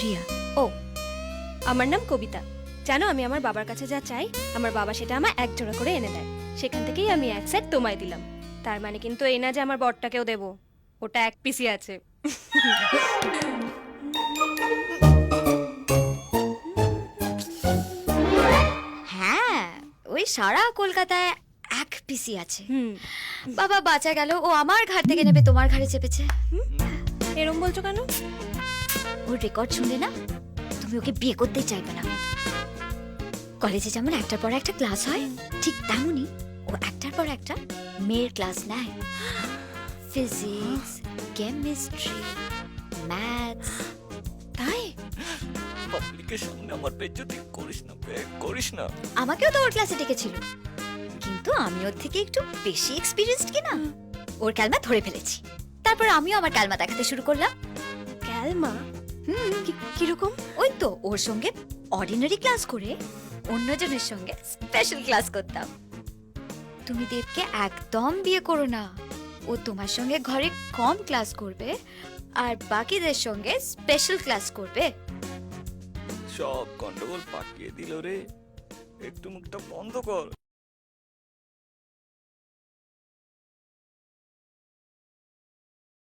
রিয়া। ও, আমার নাম কবিতা। জানো, আমি আমার বাবার কাছে যা চাই আমার বাবা সেটা আমার এক জোড়া করে এনে দেয়। সেখান থেকেই আমি এক সেট তোমায় দিলাম। তার মানে কিন্তু এই না যে আমার বরটাকেও দেবো, ওটা এক পিসি আছে। হ্যাঁ, ওই সারা কলকাতায় এক পিসি আছে। হুম, বাবা বাঁচা গেল, ও আমার ঘাট থেকে নেবে তোমার ঘাড়ে চেপেছে। এরম বলছো কেন? ওর রেকর্ড শুনলে না তুমি ওকে বিয়ে করতেই চাইবে না। কলেজে যেমন একটার পর একটা ক্লাস হয়, ঠিক তেমনই ও একটার পর একটা মেয়ের ক্লাস নেয়। Physics, chemistry, maths. তাই? পাবলিকের সামনে আমার বেইজ্জতি করিস না বে, করিস না। আমাকেও তো ওর ক্লাসে ডেকেছিল, কিন্তু আমি ওর থেকে একটু বেশি এক্সপিরিয়েন্সড কিনা, ওর ক্যালমা ধরে ফেলেছি। তারপর আমিও আমার ক্যালমা দেখাতে শুরু করলাম। ক্যালমা? কিরকম? ওই তো ওর সঙ্গে অর্ডিনারি ক্লাস করে অন্যজনের সঙ্গে স্পেশাল ক্লাস করতাম। তুমি দেবকে একদম বিয়ে করো না, ও তোমার সঙ্গে ঘরে কম ক্লাস করবে আর বাকিদের সঙ্গে স্পেশাল ক্লাস করবে। সব গন্ডগোল পাকিয়ে দিল রে, একটু মুখটা বন্ধ কর।